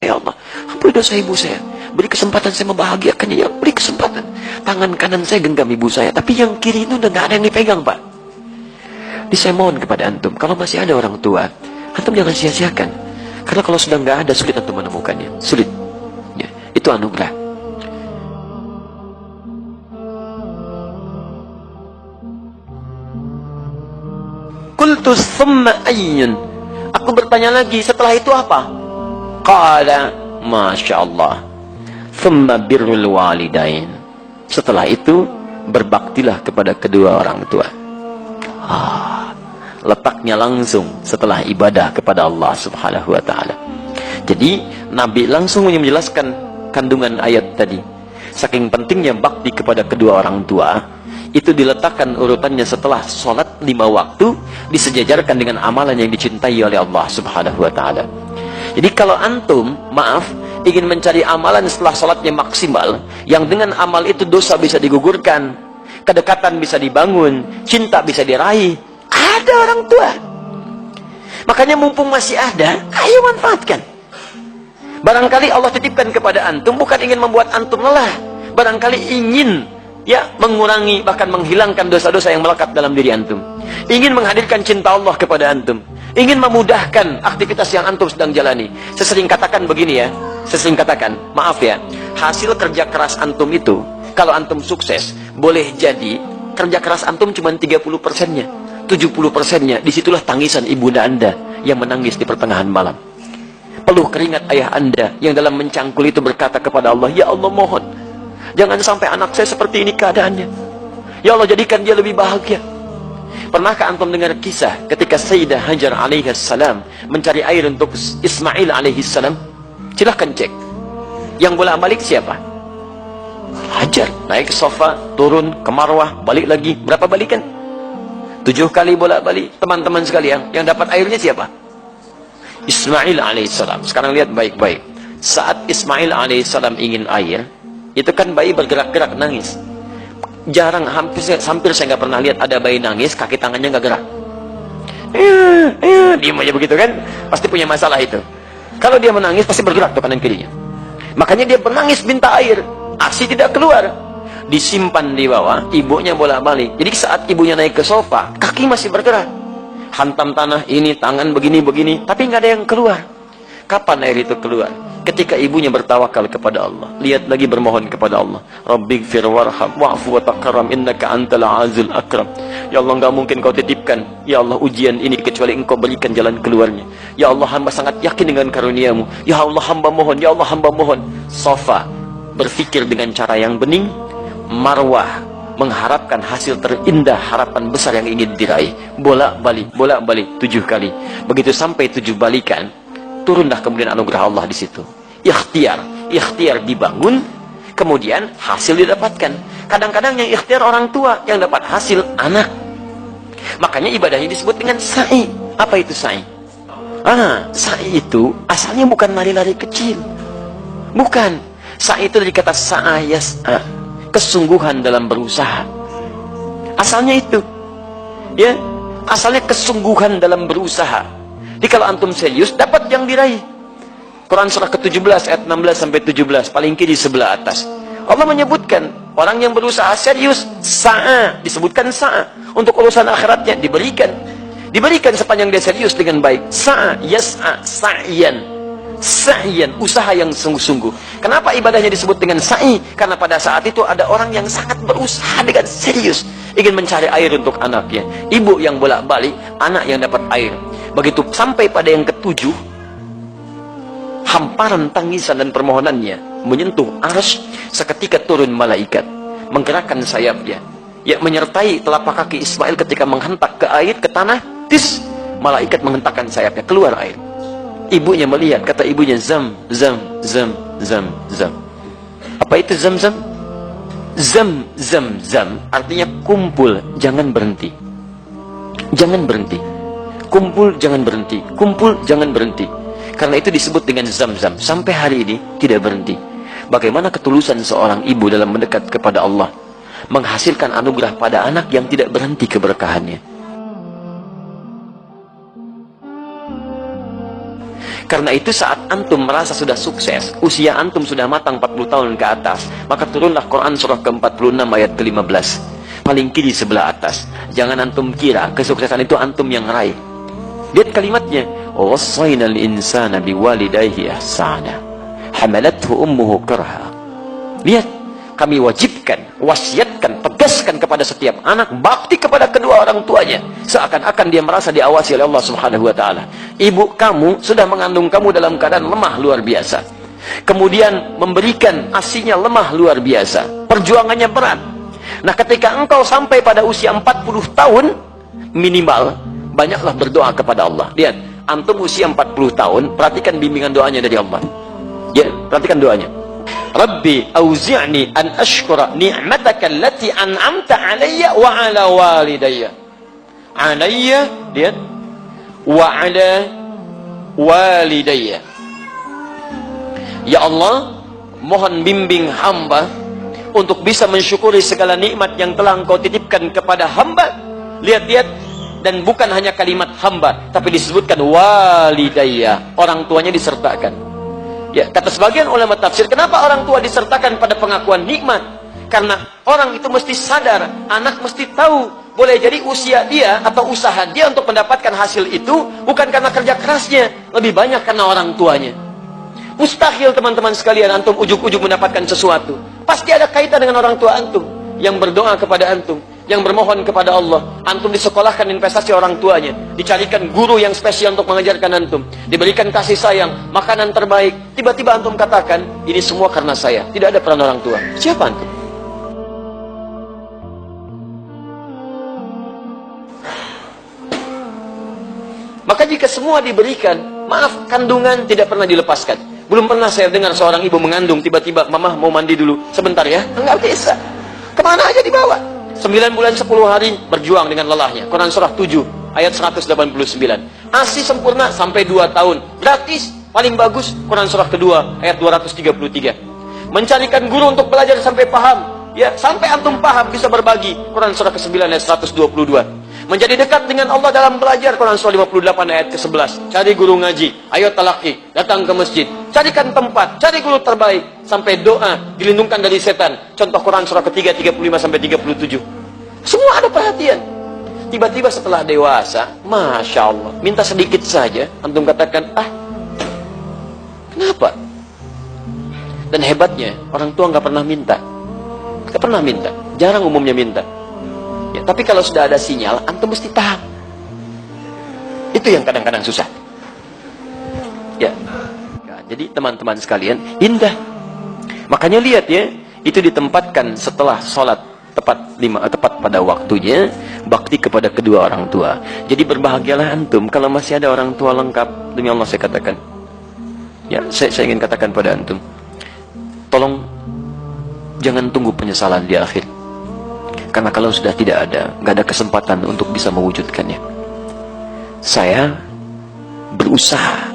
Ya Allah, ampuni dosa ibu saya. Beri kesempatan saya membahagiakannya. Ya, beri kesempatan. Tangan kanan saya genggam ibu saya, tapi yang kiri itu udah gak ada yang dipegang, Pak. Jadi saya mohon kepada antum, kalau masih ada orang tua, antum jangan sia-siakan. Karena kalau sudah nggak ada, sulit antum menemukannya. Sulit. Ya, itu anugerah. Qultu thumma ayyun. Aku bertanya lagi, setelah itu apa? Qala, Masya Allah, thumma birrul walidain. Setelah itu, berbaktilah kepada kedua orang tua. Letaknya langsung setelah ibadah kepada Allah subhanahu wa ta'ala. Jadi Nabi langsung menjelaskan kandungan ayat tadi. Saking pentingnya bakti kepada kedua orang tua, itu diletakkan urutannya setelah sholat 5 waktu, disejajarkan dengan amalan yang dicintai oleh Allah subhanahu wa ta'ala. Jadi kalau antum, maaf, ingin mencari amalan setelah sholatnya maksimal, yang dengan amal itu dosa bisa digugurkan, kedekatan bisa dibangun, cinta bisa diraih, ada orang tua. Makanya mumpung masih ada, ayo manfaatkan. Barangkali Allah titipkan kepada antum bukan ingin membuat antum lelah, barangkali ingin mengurangi, bahkan menghilangkan dosa-dosa yang melekat dalam diri antum, ingin menghadirkan cinta Allah kepada antum, ingin memudahkan aktivitas yang antum sedang jalani. Saya sering katakan begini ya, maaf ya, hasil kerja keras antum itu, kalau antum sukses, boleh jadi kerja keras antum cuma 30%-nya, 70%-nya, disitulah tangisan ibunda anda yang menangis di pertengahan malam. Peluh keringat ayah anda yang dalam mencangkul itu berkata kepada Allah, ya Allah mohon, jangan sampai anak saya seperti ini keadaannya. Ya Allah, jadikan dia lebih bahagia. Pernahkah antum dengar kisah ketika Sayyidah Hajar alaihissalam mencari air untuk Ismail alaihissalam? Silahkan cek. Yang bolak-balik siapa? Hajar. Naik ke sofa, turun ke Marwah, balik lagi. Berapa balikan? 7 kali bolak-balik. Teman-teman sekalian, yang dapat airnya siapa? Ismail alaihissalam. Sekarang lihat baik-baik. Saat Ismail alaihissalam ingin air, itu kan bayi bergerak-gerak nangis. Jarang, hampir saya nggak pernah lihat ada bayi nangis kaki tangannya nggak gerak. Diam aja begitu kan? Pasti punya masalah itu. Kalau dia menangis pasti bergerak tuh kanan kirinya. Makanya dia menangis minta air, ASI tidak keluar, disimpan di bawah, ibunya bolak-balik. Jadi saat ibunya naik ke sofa, kaki masih bergerak, hantam tanah ini, tangan begini-begini, tapi nggak ada yang keluar. Kapan air itu keluar? Ketika ibunya bertawakal kepada Allah, lihat lagi bermohon kepada Allah, Rabbighfir warham wa'fu wa takarram innaka antal azizul akram. Ya Allah, enggak mungkin kau titipkan ya Allah ujian ini kecuali engkau berikan jalan keluarnya. Ya Allah, hamba sangat yakin dengan karuniamu. Ya Allah, hamba mohon. Ya Allah, hamba mohon. Sofa berpikir dengan cara yang bening, Marwah mengharapkan hasil terindah, harapan besar yang ingin diraih. Bolak-balik 7 kali. Begitu sampai 7 balikan, turunlah kemudian anugerah Allah di situ. Ikhtiar dibangun, kemudian hasil didapatkan. Kadang-kadang yang ikhtiar orang tua, yang dapat hasil anak. Makanya ibadahnya disebut dengan sa'i. Apa itu sa'i? Sa'i itu asalnya bukan lari-lari kecil. Bukan. Sa'i itu dari kata sa'a yas'a, kesungguhan dalam berusaha. Asalnya itu. Ya, asalnya kesungguhan dalam berusaha. Jadi kalau antum serius, dapat yang diraih. Quran surah ke-17 ayat 16 sampai 17, paling kiri sebelah atas. Allah menyebutkan orang yang berusaha serius, sa'a, disebutkan sa'a. Untuk urusan akhiratnya diberikan sepanjang dia serius dengan baik. Sa'a yas'a sa'yan, usaha yang sungguh-sungguh. Kenapa ibadahnya disebut dengan sa'i? Karena pada saat itu ada orang yang sangat berusaha dengan serius, ingin mencari air untuk anaknya. Ibu yang bolak-balik, anak yang dapat air. Begitu sampai pada yang ke-7, hamparan tangisan dan permohonannya menyentuh arsy, seketika turun malaikat, menggerakkan sayapnya, menyertai telapak kaki Ismail ketika menghentak ke air, ke tanah. Malaikat menghentakkan sayapnya, keluar air. Ibunya melihat, kata ibunya, zam. Apa itu zam? Zam artinya kumpul, jangan berhenti. Kumpul, jangan berhenti. Karena itu disebut dengan zam-zam. Sampai hari ini tidak berhenti. Bagaimana ketulusan seorang ibu dalam mendekat kepada Allah, menghasilkan anugerah pada anak yang tidak berhenti keberkahannya. Karena itu saat antum merasa sudah sukses, usia antum sudah matang 40 tahun ke atas, maka turunlah Quran surah ke-46 ayat ke-15, paling kiri sebelah atas. Jangan antum kira kesuksesan itu antum yang raih. Lihat kalimatnya, wassaynal insana biwalidayhi ihsana hamalathu ummuhu karha. Lihat, kami wajibkan, wasiatkan, tegaskan kepada setiap anak bakti kepada kedua orang tuanya, seakan-akan dia merasa diawasi oleh Allah Subhanahu wa taala. Ibu kamu sudah mengandung kamu dalam keadaan lemah luar biasa, kemudian memberikan ASINya lemah luar biasa, perjuangannya berat. Nah, ketika engkau sampai pada usia 40 tahun minimal, banyaklah berdoa kepada Allah. Lihat, antum usia 40 tahun, perhatikan bimbingan doanya dari Allah. Ya, perhatikan doanya. Rabbi auzi'ni an ashkura ni'mataka allati an'amta alayya wa ala walidayya. Alayya, lihat, wa ala walidayya. Ya Allah, mohon bimbing hamba untuk bisa mensyukuri segala nikmat yang telah Engkau titipkan kepada hamba. Lihat-lihat, dan bukan hanya kalimat hamba, tapi disebutkan walidayya, orang tuanya disertakan. Ya, kata sebagian ulama tafsir, kenapa orang tua disertakan pada pengakuan nikmat? Karena orang itu mesti sadar, anak mesti tahu, boleh jadi usia dia atau usaha dia untuk mendapatkan hasil itu bukan karena kerja kerasnya, lebih banyak karena orang tuanya. Mustahil teman-teman sekalian antum ujuk-ujuk mendapatkan sesuatu. Pasti ada kaitan dengan orang tua antum yang berdoa kepada antum, yang bermohon kepada Allah. Antum disekolahkan investasi orang tuanya, dicarikan guru yang spesial untuk mengajarkan antum, diberikan kasih sayang, makanan terbaik. Tiba-tiba antum katakan, ini semua karena saya, tidak ada peran orang tua. Siapa antum? Maka jika semua diberikan, maaf, kandungan tidak pernah dilepaskan. Belum pernah saya dengar seorang ibu mengandung, tiba-tiba, mama mau mandi dulu sebentar ya. Enggak bisa, kemana aja dibawa. 9 bulan 10 hari berjuang dengan lelahnya. Quran surah 7 ayat 189. ASI sempurna sampai 2 tahun gratis, paling bagus Quran surah kedua ayat 233. Mencarikan guru untuk belajar sampai paham, ya, sampai antum paham bisa berbagi, Quran surah ke-9 ayat 122. Menjadi dekat dengan Allah dalam belajar, Quran surah 58 ayat ke-11. Cari guru ngaji, ayo talaki, datang ke masjid, carikan tempat, cari guru terbaik, sampai doa, dilindungkan dari setan. Contoh Quran surah ketiga 35 sampai 37. Semua ada perhatian. Tiba-tiba setelah dewasa, Masya Allah, minta sedikit saja, antum katakan, kenapa? Dan hebatnya, orang tua nggak pernah minta. Nggak pernah minta, jarang umumnya minta. Ya, tapi kalau sudah ada sinyal, antum mesti tahan. Itu yang kadang-kadang susah. Ya. Jadi teman-teman sekalian, indah. Makanya lihat ya, itu ditempatkan setelah sholat tepat pada waktunya, bakti kepada kedua orang tua. Jadi berbahagialah antum kalau masih ada orang tua lengkap. Demi Allah saya katakan. Ya, saya ingin katakan pada antum, tolong jangan tunggu penyesalan di akhir. Karena kalau sudah tidak ada, nggak ada kesempatan untuk bisa mewujudkannya. Saya berusaha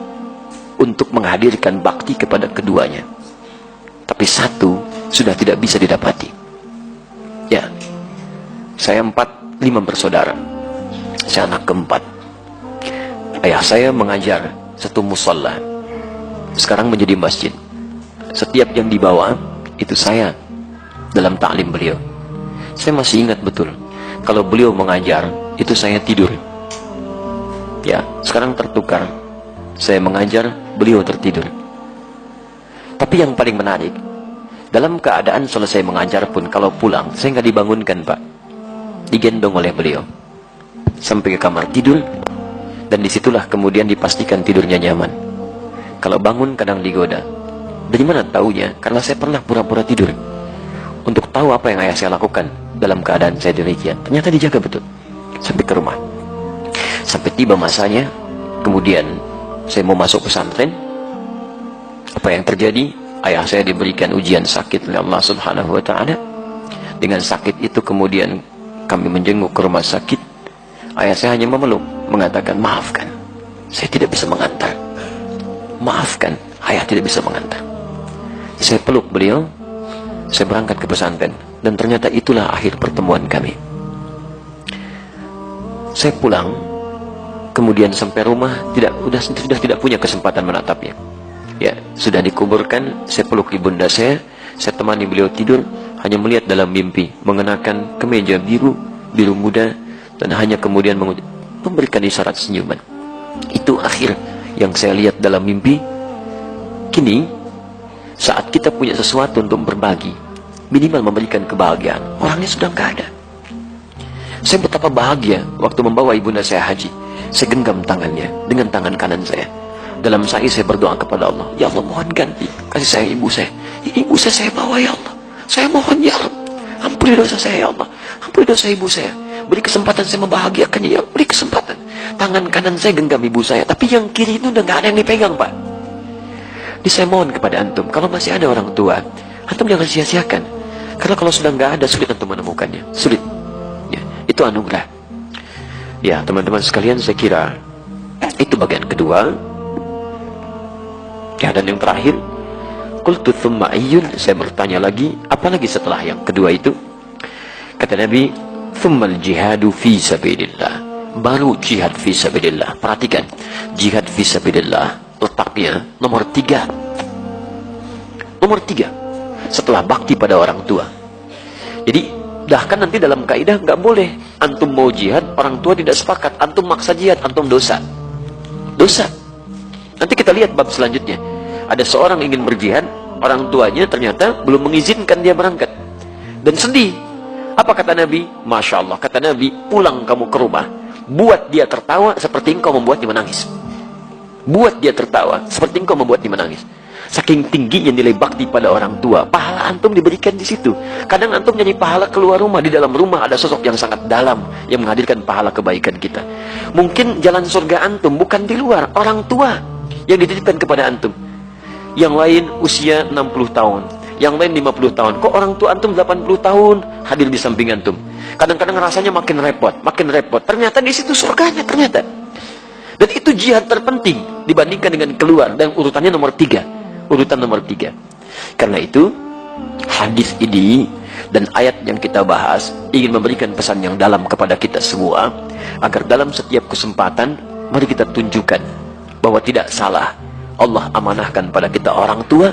untuk menghadirkan bakti kepada keduanya, tapi satu sudah tidak bisa didapati. Ya, saya 5 bersaudara, saya anak keempat. Ayah saya mengajar satu musalla, sekarang menjadi masjid. Setiap yang dibawa itu saya dalam ta'lim beliau. Saya masih ingat betul, kalau beliau mengajar, itu saya tidur. Ya, sekarang tertukar. Saya mengajar, beliau tertidur. Tapi yang paling menarik, dalam keadaan selesai mengajar pun, kalau pulang, saya nggak dibangunkan, Pak. Digendong oleh beliau sampai ke kamar tidur, dan disitulah kemudian dipastikan tidurnya nyaman. Kalau bangun kadang digoda. Dari mana taunya? Karena saya pernah pura-pura tidur untuk tahu apa yang ayah saya lakukan dalam keadaan saya demikian. Ternyata dijaga betul sampai ke rumah. Sampai tiba masanya, kemudian saya mau masuk pesantren. Apa yang terjadi? Ayah saya diberikan ujian sakit oleh Allah Subhanahu wa taala. Dengan sakit itu kemudian kami menjenguk ke rumah sakit. Ayah saya hanya memeluk, mengatakan, maafkan, saya tidak bisa mengantar. Maafkan, ayah tidak bisa mengantar. Saya peluk beliau, saya berangkat ke pesantren. Dan ternyata itulah akhir pertemuan kami. Saya pulang, kemudian sampai rumah sudah tidak punya kesempatan menatapnya. Ya, sudah dikuburkan, saya peluk ibunda saya temani beliau tidur, hanya melihat dalam mimpi mengenakan kemeja biru muda, dan hanya kemudian memberikan isyarat senyuman. Itu akhir yang saya lihat dalam mimpi. Kini saat kita punya sesuatu untuk berbagi, minimal memberikan kebahagiaan, orangnya sudah nggak ada. Saya betapa bahagia waktu membawa ibunda saya haji. Saya genggam tangannya dengan tangan kanan saya. Dalam sa'i saya berdoa kepada Allah, ya Allah, mohon ganti kasih saya ibu saya. Ibu saya bawa, ya Allah. Saya mohon, ya Allah, ampuni dosa saya, ya Allah. Ampuni dosa ibu saya. Beri kesempatan saya membahagiakannya, ya Allah. Beri kesempatan. Tangan kanan saya genggam ibu saya, tapi yang kiri itu udah nggak ada yang dipegang, Pak. Jadi saya mohon kepada antum, kalau masih ada orang tua, antum jangan sia-siakan. Karena kalau sudah nggak ada, sulit antum menemukannya. Sulit. Ya, itu anugerah. Ya, teman-teman sekalian, saya kira itu bagian kedua. Ya, dan yang terakhir, qultu thumma ayyun, saya bertanya lagi, apalagi setelah yang kedua itu? Kata Nabi, thummal jihadu fi sabilillah, baru jihad fi sabilillah. Perhatikan, jihad fi sabilillah letaknya nomor 3. Nomor 3 setelah bakti pada orang tua. Jadi bahkan nanti dalam kaidah nggak boleh antum mau jihad, orang tua tidak sepakat, antum maksa jihad, antum dosa. Nanti kita lihat bab selanjutnya. Ada seorang ingin berjihad, orang tuanya ternyata belum mengizinkan dia berangkat, dan sedih. Apa kata Nabi? Masya Allah, kata Nabi, pulang kamu ke rumah, buat dia tertawa seperti engkau membuat dia menangis. Buat dia tertawa seperti engkau membuat dia menangis. Saking tingginya nilai bakti pada orang tua, pahala antum diberikan di situ. Kadang antum nyanyi pahala keluar rumah, di dalam rumah ada sosok yang sangat dalam yang menghadirkan pahala kebaikan kita. Mungkin jalan surga antum bukan di luar, orang tua yang dititipkan kepada antum. Yang lain usia 60 tahun, yang lain 50 tahun. Kok orang tua antum 80 tahun hadir di samping antum? Kadang-kadang rasanya makin repot. Ternyata di situ surganya ternyata. Dan itu jihad terpenting dibandingkan dengan keluar, dan urutannya nomor 3. Urutan nomor 3. Karena itu hadis ini dan ayat yang kita bahas ingin memberikan pesan yang dalam kepada kita semua, agar dalam setiap kesempatan mari kita tunjukkan bahwa tidak salah Allah amanahkan pada kita orang tua,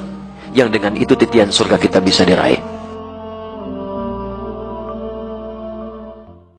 yang dengan itu titian surga kita bisa diraih.